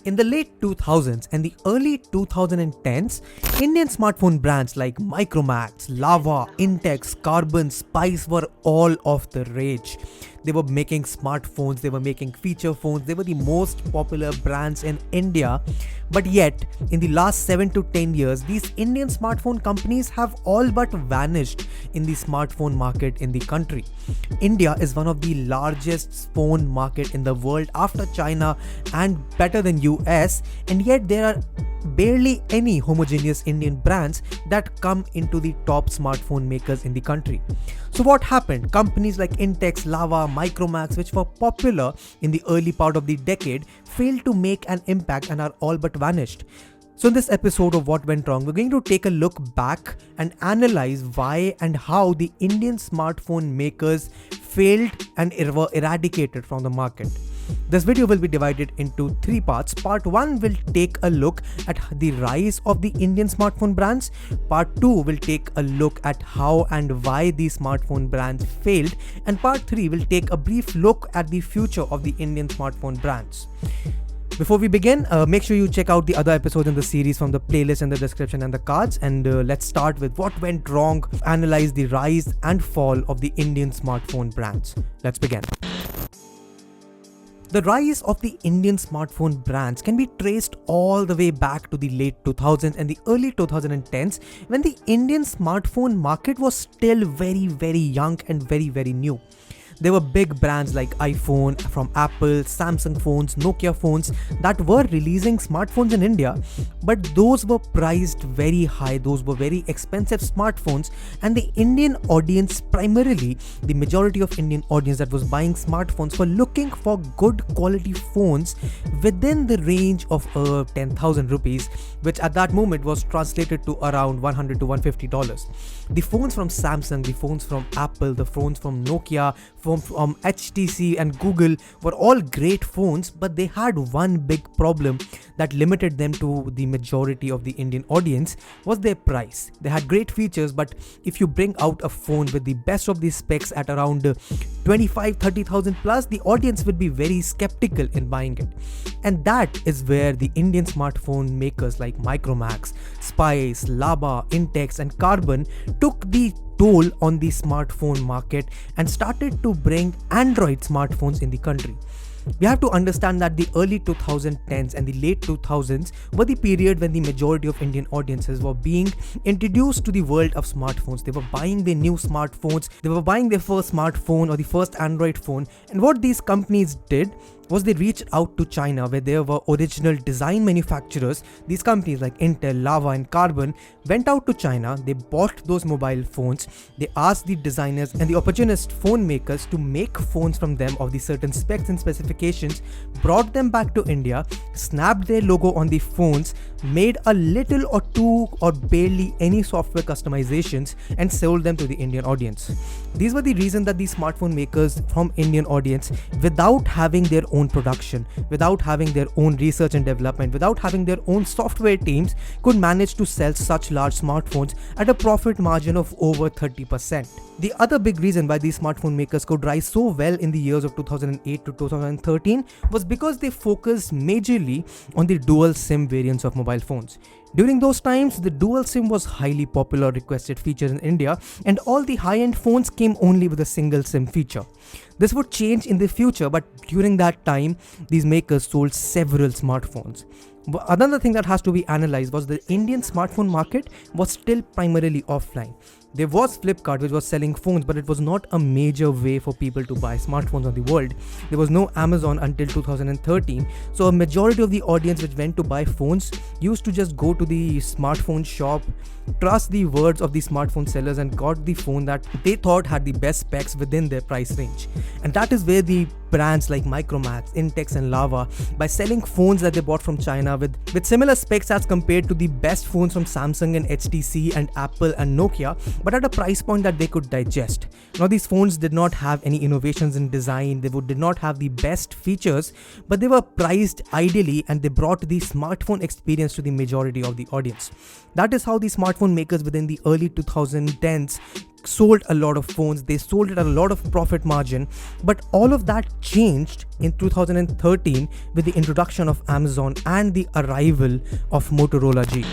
In the late 2000s and the early 2010s, Indian smartphone brands like Micromax, Lava, Intex, Karbonn, Spice were all of the rage. They were making smartphones, they were making feature phones, they were the most popular brands in India. But yet, in the last 7 to 10 years, these Indian smartphone companies have all but vanished in the smartphone market in the country. India is one of the largest phone market in the world after China and better than US, and yet there are barely any homogeneous Indian brands that come into the top smartphone makers in the country. So what happened? Companies like Intex, Lava, Micromax, which were popular in the early part of the decade, failed to make an impact and are all but vanished. So in this episode of What Went Wrong, we're going to take a look back and analyze why and how the Indian smartphone makers failed and were eradicated from the market. This video will be divided into 3 parts. Part 1 will take a look at the rise of the Indian smartphone brands. Part 2 will take a look at how and why these smartphone brands failed. And Part 3 will take a brief look at the future of the Indian smartphone brands. Before we begin, make sure you check out the other episodes in the series from the playlist in the description and the cards. And let's start with what went wrong, analyze the rise and fall of the Indian smartphone brands. Let's begin. The rise of the Indian smartphone brands can be traced all the way back to the late 2000s and the early 2010s, when the Indian smartphone market was still very young and very new. There were big brands like iPhone from Apple, Samsung phones, Nokia phones that were releasing smartphones in India, but those were priced very high, those were very expensive smartphones, and the Indian audience, primarily the majority of Indian audience that was buying smartphones, were looking for good quality phones within the range of 10,000 rupees, which at that moment was translated to around $100 to $150. The phones from Samsung, the phones from Apple, the phones from Nokia, from HTC and Google were all great phones, but they had one big problem that limited them to the majority of the Indian audience, was their price. They had great features, but if you bring out a phone with the best of the specs at around 25-30,000 plus, the audience would be very skeptical in buying it. And that is where the Indian smartphone makers like Micromax, Spice, Laba, Intex and Karbonn took the toll on the smartphone market and started to bring Android smartphones in the country. We have to understand that the early 2010s and the late 2000s were the period when the majority of Indian audiences were being introduced to the world of smartphones. They were buying their new smartphones, they were buying their first smartphone or the first Android phone, and what these companies did was they reached out to China, where there were original design manufacturers. These companies like Intel, Lava and Karbonn went out to China, they bought those mobile phones, they asked the designers and the opportunist phone makers to make phones from them of the certain specs and specifications, brought them back to India, snapped their logo on the phones, made a little or two or barely any software customizations and sold them to the Indian audience. These were the reason that these smartphone makers from Indian audience, without having their own production, without having their own research and development, without having their own software teams, could manage to sell such large smartphones at a profit margin of over 30%. The other big reason why these smartphone makers could rise so well in the years of 2008 to 2013 was because they focused majorly on the dual SIM variants of mobile phones. During those times, the dual SIM was highly popular requested feature in India, and all the high-end phones came only with a single SIM feature. This would change in the future, but during that time, these makers sold several smartphones. Another thing that has to be analyzed was the Indian smartphone market was still primarily offline. There was Flipkart, which was selling phones, but it was not a major way for people to buy smartphones on the world. There was no Amazon until 2013, so a majority of the audience which went to buy phones used to just go to the smartphone shop, trust the words of the smartphone sellers and got the phone that they thought had the best specs within their price range. And that is where the brands like Micromax, Intex and Lava, by selling phones that they bought from China with similar specs as compared to the best phones from Samsung and HTC and Apple and Nokia, but at a price point that they could digest. Now these phones did not have any innovations in design, they did not have the best features, but they were priced ideally and they brought the smartphone experience to the majority of the audience. That is how the smartphone makers within the early 2010s sold a lot of phones, they sold it at a lot of profit margin, but all of that changed in 2013 with the introduction of Amazon and the arrival of Motorola G.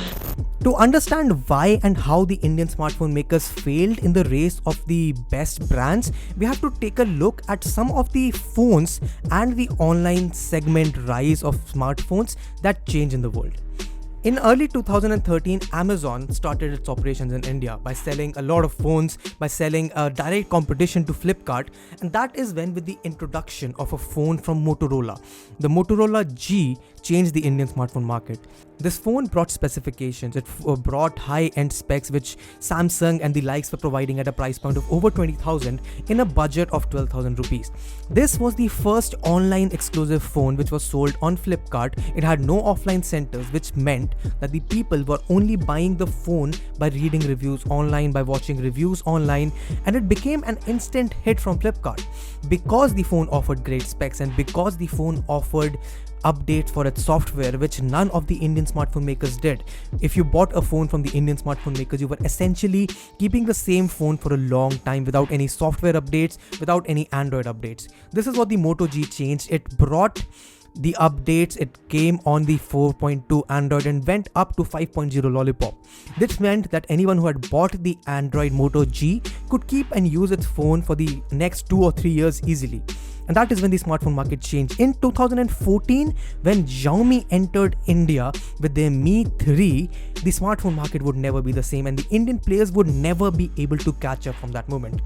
To understand why and how the Indian smartphone makers failed in the race of the best brands, we have to take a look at some of the phones and the online segment rise of smartphones that change in the world. In early 2013, Amazon started its operations in India by selling a lot of phones, by selling a direct competition to Flipkart, and that is when, with the introduction of a phone from Motorola, the Motorola G changed the Indian smartphone market. This phone brought specifications, it brought high-end specs which Samsung and the likes were providing at a price point of over 20,000 in a budget of 12,000 rupees. This was the first online exclusive phone which was sold on Flipkart. It had no offline centers, which meant that the people were only buying the phone by reading reviews online, by watching reviews online, and it became an instant hit from Flipkart because the phone offered great specs and because the phone offered updates for its software, which none of the Indian smartphone makers did. If you bought a phone from the Indian smartphone makers, you were essentially keeping the same phone for a long time without any software updates, without any Android updates. This is what the Moto G changed. It brought the updates, it came on the 4.2 Android and went up to 5.0 Lollipop. This meant that anyone who had bought the Android Moto G could keep and use its phone for the next 2 or 3 years easily. And that is when the smartphone market changed. In 2014, when Xiaomi entered India with their Mi 3, the smartphone market would never be the same and the Indian players would never be able to catch up from that moment.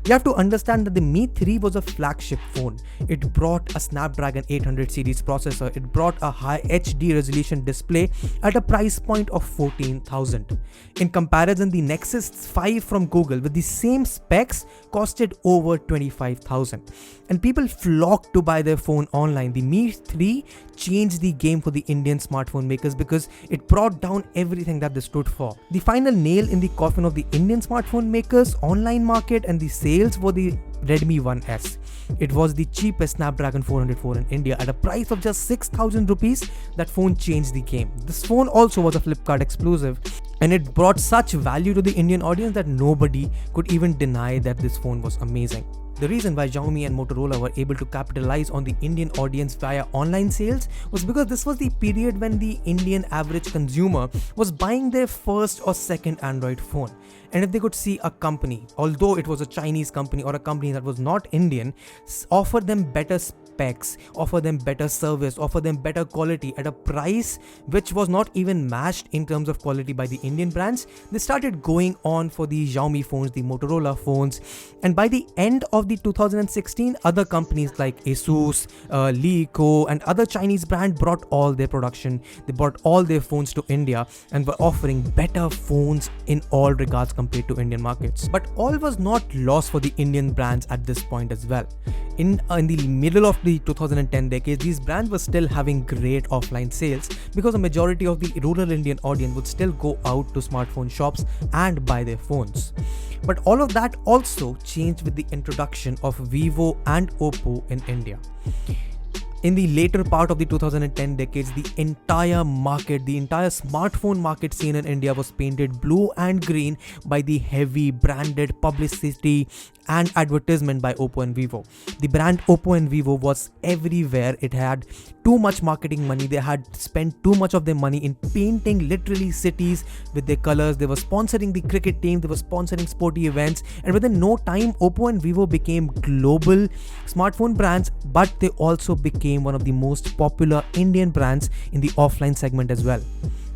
You have to understand that the Mi 3 was a flagship phone. It brought a Snapdragon 800 series processor. It brought a high HD resolution display at a price point of 14,000. In comparison, the Nexus 5 from Google with the same specs costed over 25,000. And people flocked to buy their phone online. The Mi 3 changed the game for the Indian smartphone makers because it brought down everything that they stood for. The final nail in the coffin of the Indian smartphone makers, online market and the sales were the Redmi 1S. It was the cheapest Snapdragon 404 in India at a price of just 6,000 rupees. That phone changed the game. This phone also was a Flipkart exclusive and it brought such value to the Indian audience that nobody could even deny that this phone was amazing. The reason why Xiaomi and Motorola were able to capitalize on the Indian audience via online sales was because this was the period when the Indian average consumer was buying their first or second Android phone. And if they could see a company, although it was a Chinese company or a company that was not Indian, offer them better specs, offer them better service, offer them better quality at a price which was not even matched in terms of quality by the Indian brands, they started going on for the Xiaomi phones, the Motorola phones. And by the end of the 2016, other companies like Asus, Leeco and other Chinese brands brought all their production, they brought all their phones to India and were offering better phones in all regards compared to Indian markets. But all was not lost for the Indian brands at this point as well. In the middle of the 2010 decade, these brands were still having great offline sales because a majority of the rural Indian audience would still go out to smartphone shops and buy their phones. But all of that also changed with the introduction of Vivo and Oppo in India. In the later part of the 2010 decades, the entire market, the entire smartphone market scene in India was painted blue and green by the heavy branded publicity and advertisement by Oppo and Vivo. The brand Oppo and Vivo was everywhere. It had too much marketing money. They had spent too much of their money in painting literally cities with their colors. They were sponsoring the cricket team. They were sponsoring sporty events. And within no time, Oppo and Vivo became global smartphone brands, but they also became one of the most popular Indian brands in the offline segment as well.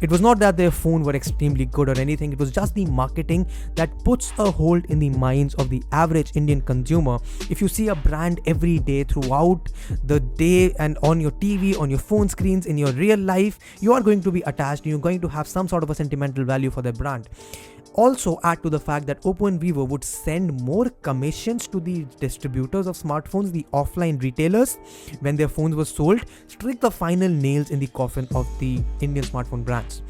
It was not that their phone were extremely good or anything, it was just the marketing that puts a hold in the minds of the average Indian consumer. If you see a brand every day throughout the day and on your TV, on your phone screens, in your real life, you are going to be attached, you're going to have some sort of a sentimental value for their brand. Also add to the fact that Oppo and Vivo would send more commissions to the distributors of smartphones, the offline retailers, when their phones were sold, strike the final nails in the coffin of the Indian smartphone brands.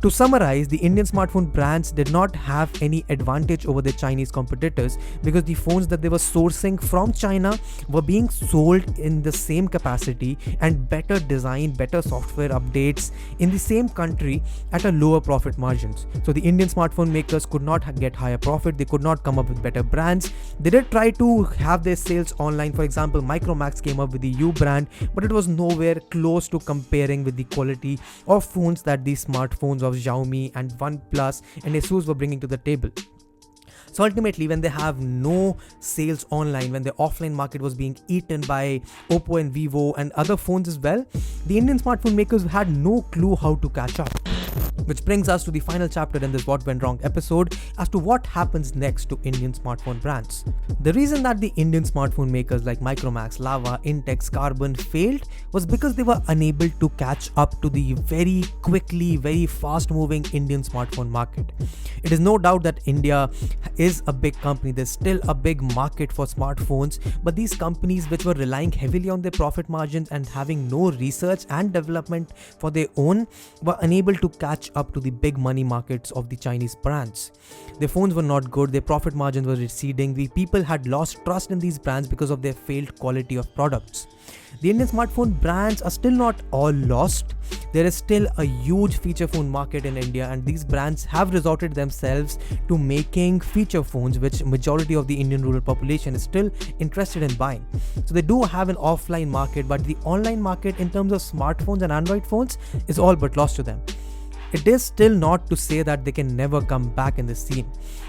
To summarize, the Indian smartphone brands did not have any advantage over their Chinese competitors because the phones that they were sourcing from China were being sold in the same capacity and better design, better software updates in the same country at a lower profit margins. So the Indian smartphone makers could not get higher profit, they could not come up with better brands. They did try to have their sales online. For example, Micromax came up with the U brand, but it was nowhere close to comparing with the quality of phones that these smartphones of Xiaomi and Oneplus and Asus were bringing to the table. So ultimately, when they have no sales online, when the offline market was being eaten by Oppo and Vivo and other phones as well, the Indian smartphone makers had no clue how to catch up. Which brings us to the final chapter in this What Went Wrong episode as to what happens next to Indian smartphone brands. The reason that the Indian smartphone makers like Micromax, Lava, Intex, Karbonn failed was because they were unable to catch up to the very quickly, very fast moving Indian smartphone market. It is no doubt that India is a big company, there's still a big market for smartphones, but these companies which were relying heavily on their profit margins and having no research and development for their own were unable to catch up to the big money markets of the Chinese brands. Their phones were not good, their profit margins were receding, the people had lost trust in these brands because of their failed quality of products. The Indian smartphone brands are still not all lost. There is still a huge feature phone market in India, and these brands have resorted themselves to making feature phones which majority of the Indian rural population is still interested in buying. So they do have an offline market, but the online market in terms of smartphones and Android phones is all but lost to them. It is still not to say that they can never come back in the scene.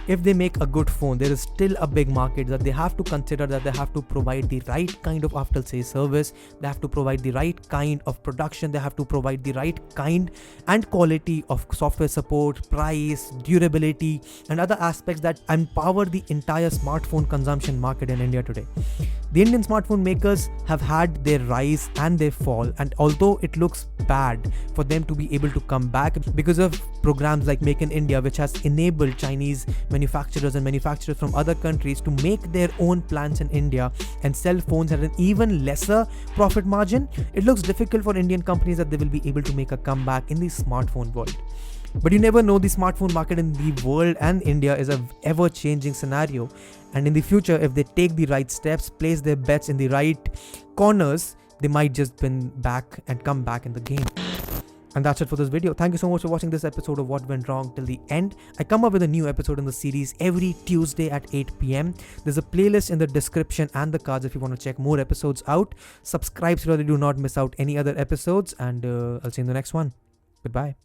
If they make a good phone, there is still a big market that they have to consider, that they have to provide the right kind of after sales service, they have to provide the right kind of production, they have to provide the right kind and quality of software support, price, durability and other aspects that empower the entire smartphone consumption market in India today. The Indian smartphone makers have had their rise and their fall, and although it looks bad for them to be able to come back because of programs like Make in India, which has enabled Chinese manufacturers and manufacturers from other countries to make their own plants in India and sell phones at an even lesser profit margin, it looks difficult for Indian companies that they will be able to make a comeback in the smartphone world. But you never know, the smartphone market in the world and India is an ever-changing scenario, and in the future, if they take the right steps, place their bets in the right corners, they might just win back and come back in the game. And that's it for this video. Thank you so much for watching this episode of What Went Wrong till the end. I come up with a new episode in the series every Tuesday at 8 p.m. There's a playlist in the description and the cards if you want to check more episodes out. Subscribe so that you do not miss out any other episodes, and I'll see you in the next one. Goodbye.